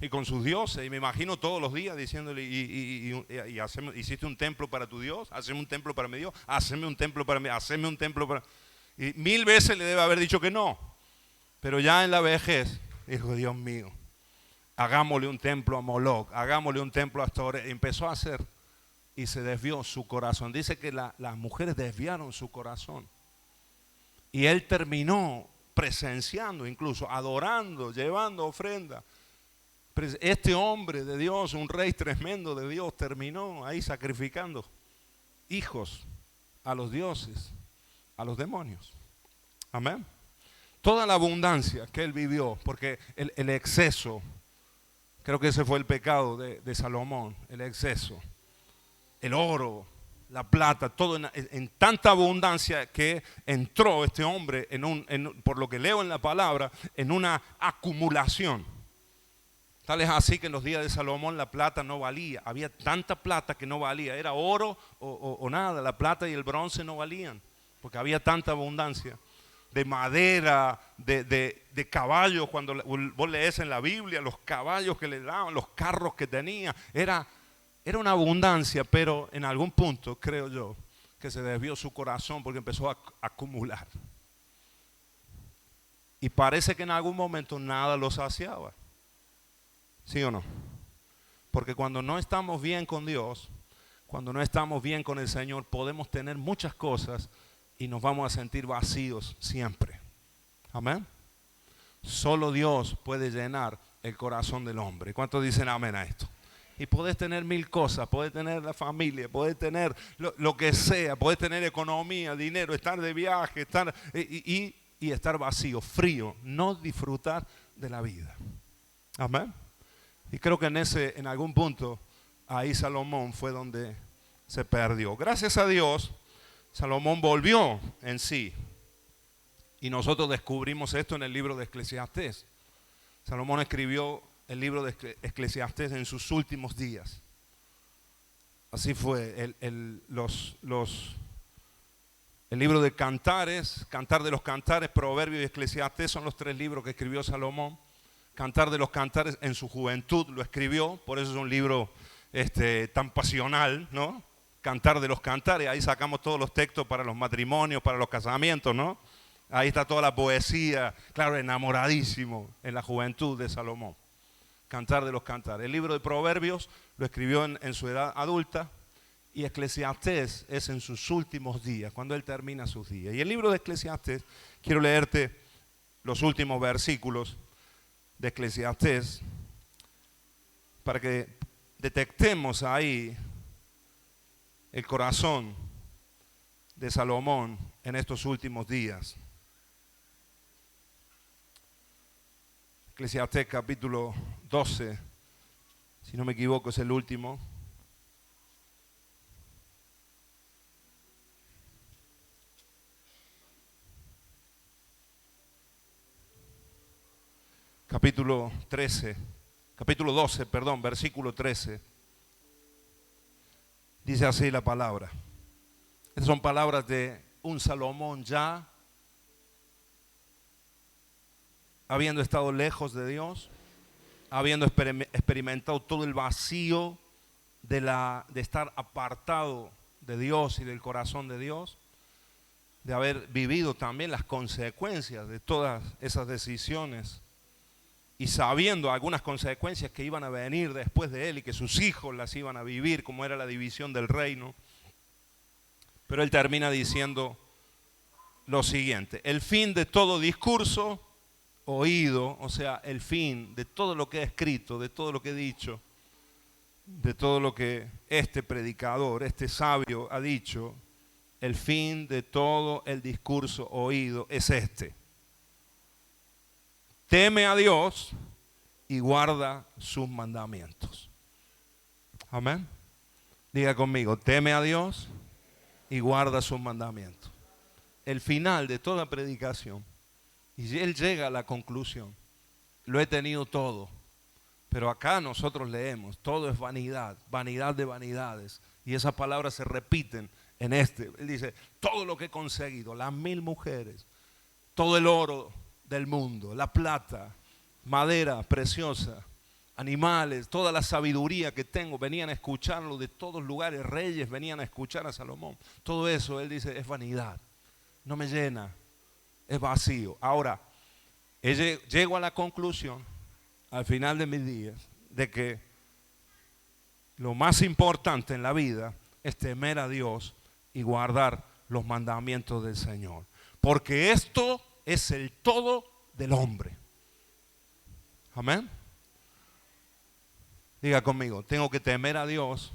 y con sus dioses. Y me imagino todos los días diciéndole, hiciste un templo para tu Dios, haceme un templo para mi Dios, haceme un templo para mí, haceme un templo para... Y 1000 veces le debe haber dicho que no. Pero ya en la vejez, dijo, Dios mío, hagámosle un templo a Moloch, hagámosle un templo a Astoreth. Empezó a hacer y se desvió su corazón. Dice que las mujeres desviaron su corazón. Y él terminó presenciando, incluso adorando, llevando ofrenda. Este hombre de Dios, un rey tremendo de Dios, terminó ahí sacrificando hijos a los dioses, a los demonios. Amén. Toda la abundancia que él vivió, porque el exceso, creo que ese fue el pecado de Salomón, el exceso, el oro, la plata, todo en tanta abundancia que entró este hombre, por lo que leo en la palabra, en una acumulación. Tal es así que en los días de Salomón la plata no valía, había tanta plata que no valía, era oro o nada, la plata y el bronce no valían, porque había tanta abundancia. De madera, de caballos, cuando vos lees en la Biblia, los caballos que le daban, los carros que tenía, era una abundancia, pero en algún punto, creo yo, que se desvió su corazón porque empezó a acumular. Y parece que en algún momento nada lo saciaba. ¿Sí o no? Porque cuando no estamos bien con Dios, cuando no estamos bien con el Señor, podemos tener muchas cosas y nos vamos a sentir vacíos siempre. Amén. Solo Dios puede llenar el corazón del hombre. ¿Cuántos dicen amén a esto? Y podés tener 1000 cosas, podés tener la familia, podés tener lo que sea, podés tener economía, dinero, estar de viaje, y y estar vacío, frío, no disfrutar de la vida. Amén. Y creo que en algún punto, ahí Salomón fue donde se perdió. Gracias a Dios, Salomón volvió en sí. Y nosotros descubrimos esto en el libro de Eclesiastés. Salomón escribió el libro de Eclesiastés en sus últimos días. Así fue. El libro de Cantares, Cantar de los Cantares, Proverbios y Eclesiastés son los 3 libros que escribió Salomón. Cantar de los Cantares en su juventud lo escribió, por eso es un libro tan pasional, ¿no? Cantar de los Cantares, ahí sacamos todos los textos para los matrimonios, para los casamientos, ¿no? Ahí está toda la poesía, claro, enamoradísimo en la juventud de Salomón. Cantar de los Cantares. El libro de Proverbios lo escribió en su edad adulta y Eclesiastés es en sus últimos días, cuando él termina sus días. Y el libro de Eclesiastés, quiero leerte los últimos versículos de Eclesiastés para que detectemos ahí el corazón de Salomón en estos últimos días. Eclesiastés capítulo 12, si no me equivoco es el último. Capítulo 12, versículo 13. Dice así la palabra. Estas son palabras de un Salomón ya habiendo estado lejos de Dios, habiendo experimentado todo el vacío de estar apartado de Dios y del corazón de Dios, de haber vivido también las consecuencias de todas esas decisiones y sabiendo algunas consecuencias que iban a venir después de él y que sus hijos las iban a vivir, como era la división del reino. Pero él termina diciendo lo siguiente: el fin de todo discurso oído, o sea, el fin de todo lo que he escrito, de todo lo que he dicho, de todo lo que este predicador, este sabio ha dicho, el fin de todo el discurso oído es este: teme a Dios y guarda sus mandamientos. Amén. Diga conmigo, teme a Dios y guarda sus mandamientos. El final de toda predicación. Y él llega a la conclusión: lo he tenido todo, pero acá nosotros leemos, todo es vanidad, vanidad de vanidades. Y esas palabras se repiten en este. Él dice, todo lo que he conseguido, las 1000 mujeres, todo el oro del mundo, la plata, madera preciosa, animales, toda la sabiduría que tengo, venían a escucharlo de todos lugares, reyes venían a escuchar a Salomón. Todo eso, él dice, es vanidad, no me llena, es vacío. Ahora, llego a la conclusión, al final de mis días, de que lo más importante en la vida es temer a Dios y guardar los mandamientos del Señor. Porque esto es el todo del hombre. Amén. Diga conmigo, tengo que temer a Dios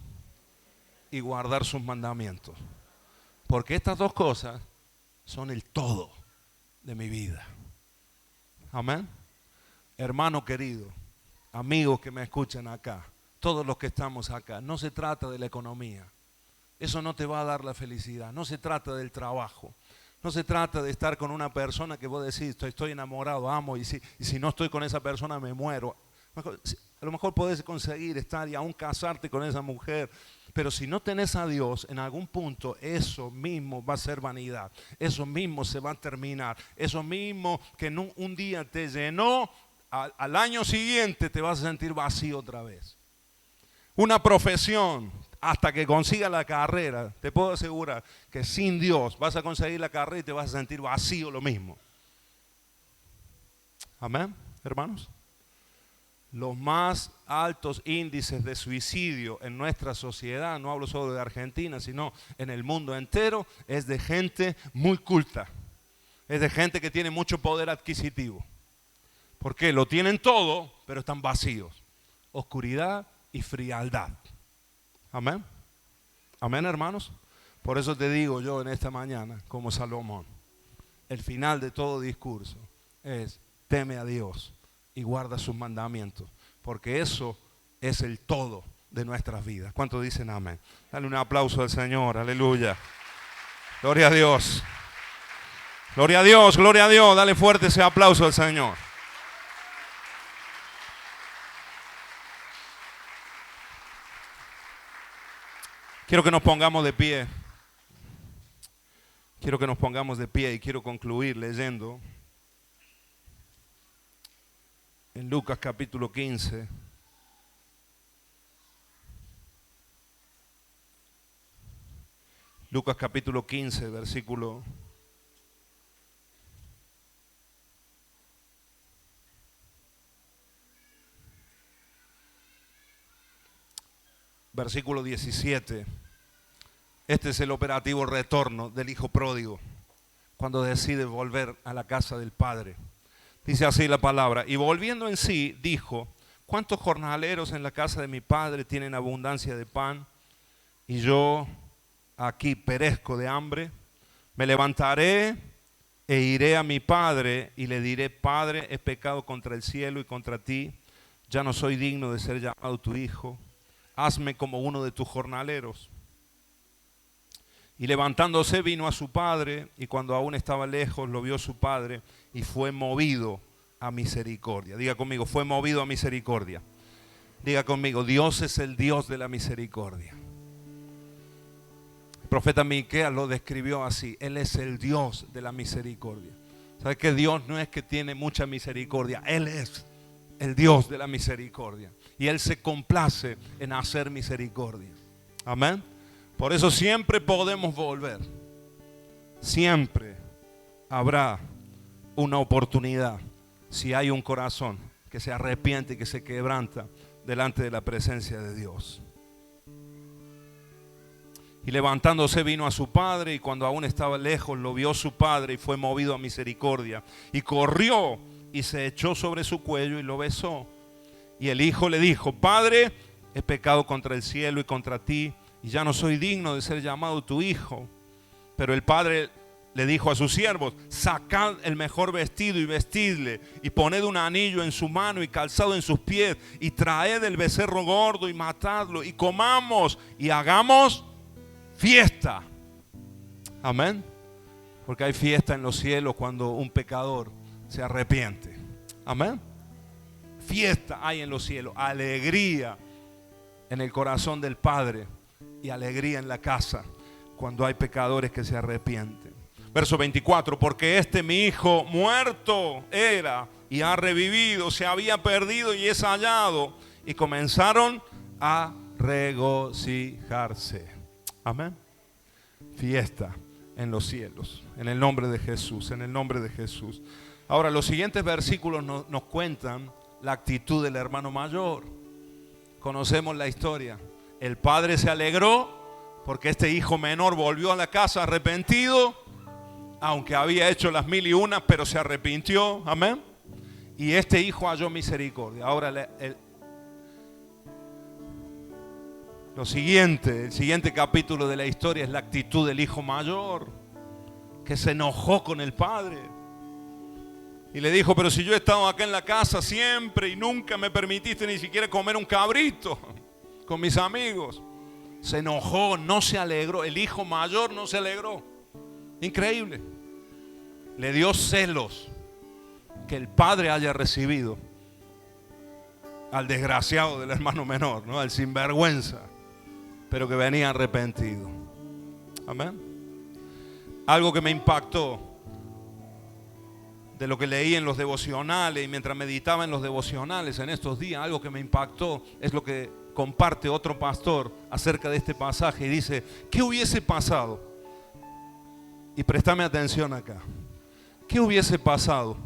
y guardar sus mandamientos. Porque estas dos cosas son el todo de mi vida. Amén. Hermano querido, amigos que me escuchan acá, todos los que estamos acá, no se trata de la economía. Eso no te va a dar la felicidad. No se trata del trabajo. No se trata de estar con una persona que vos decís, estoy enamorado, amo, y si no estoy con esa persona me muero. A lo mejor podés conseguir estar y aún casarte con esa mujer, pero si no tenés a Dios, en algún punto eso mismo va a ser vanidad. Eso mismo se va a terminar. Eso mismo que un día te llenó, al año siguiente te vas a sentir vacío otra vez. Una profesión, hasta que consigas la carrera, te puedo asegurar que sin Dios vas a conseguir la carrera y te vas a sentir vacío lo mismo. Amén, hermanos. Los más altos índices de suicidio en nuestra sociedad, no hablo solo de Argentina, sino en el mundo entero, es de gente muy culta. Es de gente que tiene mucho poder adquisitivo. ¿Por qué? Lo tienen todo, pero están vacíos. Oscuridad y frialdad. Amén. Amén, hermanos. Por eso te digo yo en esta mañana, como Salomón, el final de todo discurso es: teme a Dios y guarda sus mandamientos, porque eso es el todo de nuestras vidas. ¿Cuántos dicen amén? Dale un aplauso al Señor, aleluya. Gloria a Dios. Gloria a Dios, gloria a Dios. Dale fuerte ese aplauso al Señor. Quiero que nos pongamos de pie. Quiero que nos pongamos de pie y quiero concluir leyendo en Lucas capítulo 15. Lucas capítulo 15, versículo 17. Este es el operativo retorno del hijo pródigo, cuando decide volver a la casa del padre. Dice así la palabra: y volviendo en sí, dijo: ¿cuántos jornaleros en la casa de mi padre tienen abundancia de pan? Y yo aquí perezco de hambre. Me levantaré e iré a mi padre y le diré: Padre, he pecado contra el cielo y contra ti. Ya no soy digno de ser llamado tu hijo. Hazme como uno de tus jornaleros. Y levantándose vino a su padre, y cuando aún estaba lejos lo vio su padre y fue movido a misericordia. Diga conmigo: fue movido a misericordia. Diga conmigo: Dios es el Dios de la misericordia. El profeta Miqueas lo describió así: Él es el Dios de la misericordia. ¿Sabe que Dios no es que tiene mucha misericordia? Él es el Dios de la misericordia. Y Él se complace en hacer misericordia. Amén. Por eso siempre podemos volver. Siempre habrá una oportunidad si hay un corazón que se arrepiente y que se quebranta delante de la presencia de Dios. Y levantándose vino a su padre, y cuando aún estaba lejos lo vio su padre y fue movido a misericordia. Y corrió y se echó sobre su cuello y lo besó. Y el hijo le dijo: Padre, he pecado contra el cielo y contra ti, y ya no soy digno de ser llamado tu hijo. Pero el padre le dijo a sus siervos: sacad el mejor vestido y vestidle, y poned un anillo en su mano y calzado en sus pies, y traed el becerro gordo y matadlo, y comamos y hagamos fiesta. Amén. Porque hay fiesta en los cielos cuando un pecador se arrepiente. Amén. Fiesta hay en los cielos, alegría en el corazón del Padre y alegría en la casa cuando hay pecadores que se arrepienten. Verso 24: porque mi hijo muerto era y ha revivido, se había perdido y es hallado. Y comenzaron a regocijarse. Amén. Fiesta en los cielos, en el nombre de Jesús, en el nombre de Jesús. Ahora, los siguientes versículos nos cuentan la actitud del hermano mayor. Conocemos la historia. El padre se alegró porque este hijo menor volvió a la casa arrepentido, aunque había hecho las 1001, pero se arrepintió. Amén. Y este hijo halló misericordia. Ahora el siguiente capítulo de la historia es la actitud del hijo mayor, que se enojó con el padre y le dijo: pero si yo he estado acá en la casa siempre y nunca me permitiste ni siquiera comer un cabrito con mis amigos. Se enojó, no se alegró. El hijo mayor no se alegró. Increíble. Le dio celos que el padre haya recibido al desgraciado del hermano menor, ¿no? Al sinvergüenza, pero que venía arrepentido. Amén. Algo que me impactó de lo que leí en los devocionales y mientras meditaba en los devocionales en estos días, algo que me impactó es lo que comparte otro pastor acerca de este pasaje y dice: ¿qué hubiese pasado? Y préstame atención acá. ¿Qué hubiese pasado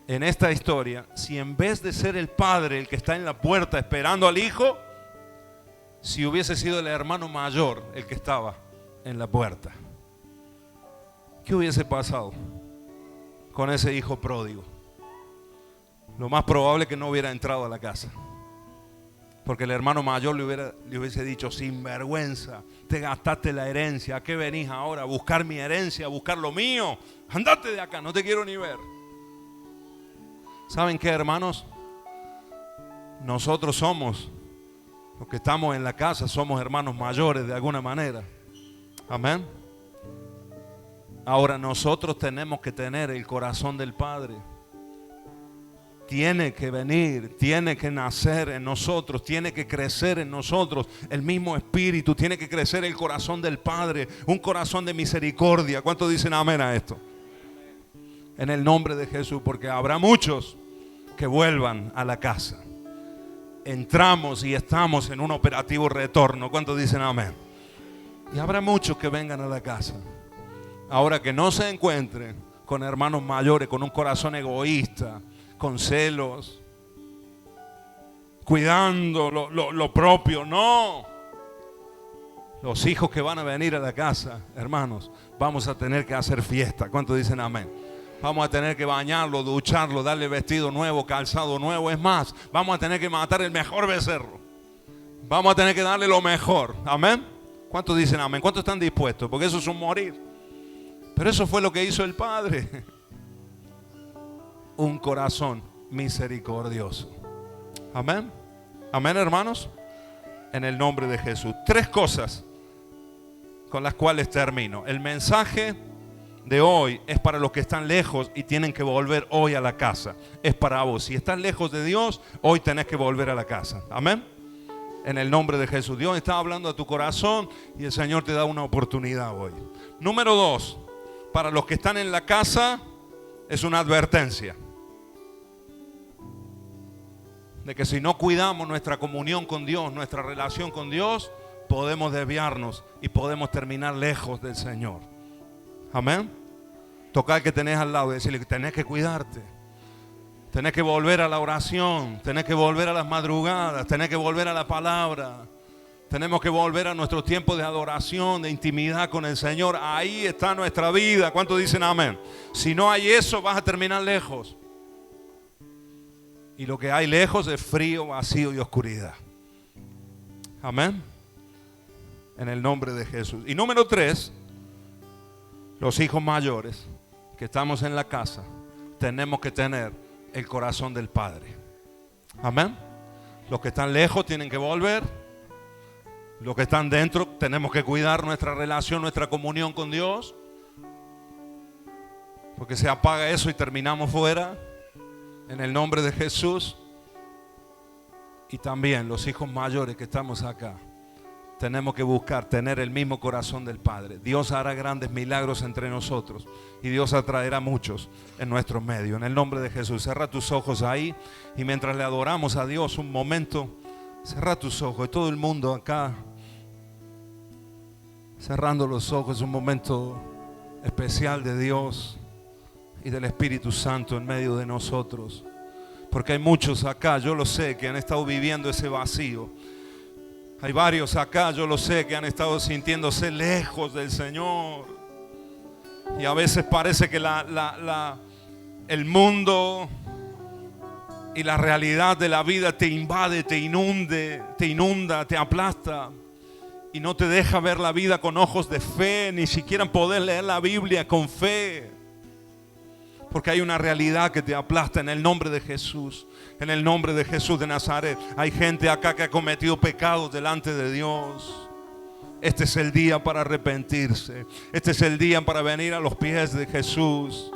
en esta historia si en vez de ser el padre el que está en la puerta esperando al hijo, si hubiese sido el hermano mayor el que estaba en la puerta? ¿Qué hubiese pasado con ese hijo pródigo? Lo más probable es que no hubiera entrado a la casa. Porque el hermano mayor le hubiese dicho: sinvergüenza, te gastaste la herencia, ¿a qué venís ahora? ¿A buscar mi herencia, a buscar lo mío? Andate de acá, no te quiero ni ver. ¿Saben qué, hermanos? Nosotros somos, los que estamos en la casa, somos hermanos mayores de alguna manera. Amén. Ahora nosotros tenemos que tener el corazón del Padre. Tiene que venir, tiene que nacer en nosotros, tiene que crecer en nosotros el mismo espíritu, tiene que crecer el corazón del Padre, un corazón de misericordia. ¿Cuántos dicen amén a esto? En el nombre de Jesús, porque habrá muchos que vuelvan a la casa. Entramos y estamos en un operativo retorno. ¿Cuántos dicen amén? Y habrá muchos que vengan a la casa. Ahora, que no se encuentren con hermanos mayores, con un corazón egoísta, con celos, cuidando lo propio. No. Los hijos que van a venir a la casa, hermanos, vamos a tener que hacer fiesta. ¿Cuántos dicen amén? Vamos a tener que bañarlo, ducharlo, darle vestido nuevo, calzado nuevo. Es más, vamos a tener que matar el mejor becerro. Vamos a tener que darle lo mejor. Amén. ¿Cuántos dicen amén? ¿Cuántos están dispuestos? Porque eso es un morir. Pero eso fue lo que hizo el Padre. Un corazón misericordioso. Amén. Amén, hermanos. En el nombre de Jesús. 3 cosas con las cuales termino. El mensaje de hoy es para los que están lejos y tienen que volver hoy a la casa. Es para vos. Si estás lejos de Dios, hoy tenés que volver a la casa. Amén. En el nombre de Jesús. Dios está hablando a tu corazón y el Señor te da una oportunidad hoy. Número 2. Para los que están en la casa, es una advertencia de que si no cuidamos nuestra comunión con Dios, nuestra relación con Dios, podemos desviarnos y podemos terminar lejos del Señor. Amén. Tocar que tenés al lado y decirle que tenés que cuidarte. Tenés que volver a la oración, tenés que volver a las madrugadas, tenés que volver a la palabra. Tenemos que volver a nuestro tiempo de adoración, de intimidad con el Señor. Ahí está nuestra vida. ¿Cuántos dicen amén? Si no hay eso, vas a terminar lejos. Y lo que hay lejos es frío, vacío y oscuridad. Amén. En el nombre de Jesús. Y número 3, los hijos mayores que estamos en la casa, tenemos que tener el corazón del Padre. Amén. Los que están lejos tienen que volver. Los que están dentro tenemos que cuidar nuestra relación, nuestra comunión con Dios. Porque se apaga eso y terminamos fuera. En el nombre de Jesús. Y también los hijos mayores que estamos acá, tenemos que buscar tener el mismo corazón del Padre. Dios hará grandes milagros entre nosotros y Dios atraerá muchos en nuestro medio. En el nombre de Jesús, cierra tus ojos ahí y mientras le adoramos a Dios un momento, cierra tus ojos. Todo el mundo acá cerrando los ojos, un momento especial de Dios y del Espíritu Santo en medio de nosotros. Porque hay muchos acá, yo lo sé, que han estado viviendo ese vacío. Hay varios acá, yo lo sé, que han estado sintiéndose lejos del Señor. Y a veces parece que el mundo y la realidad de la vida te invade, te inunda, te aplasta. Y no te deja ver la vida con ojos de fe, ni siquiera poder leer la Biblia con fe. Porque hay una realidad que te aplasta en el nombre de Jesús. En el nombre de Jesús de Nazaret. Hay gente acá que ha cometido pecados delante de Dios. Este es el día para arrepentirse. Este es el día para venir a los pies de Jesús.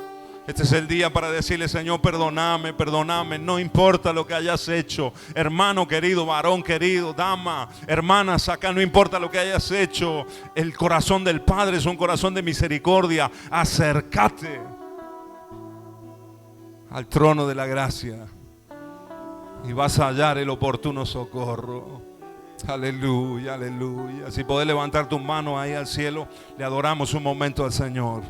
Este es el día para decirle: Señor, perdóname, perdóname. No importa lo que hayas hecho. Hermano querido, varón querido, dama, hermanas, acá no importa lo que hayas hecho. El corazón del Padre es un corazón de misericordia. Acércate al trono de la gracia y vas a hallar el oportuno socorro. Aleluya, aleluya. Si podés levantar tus manos ahí al cielo, le adoramos un momento al Señor.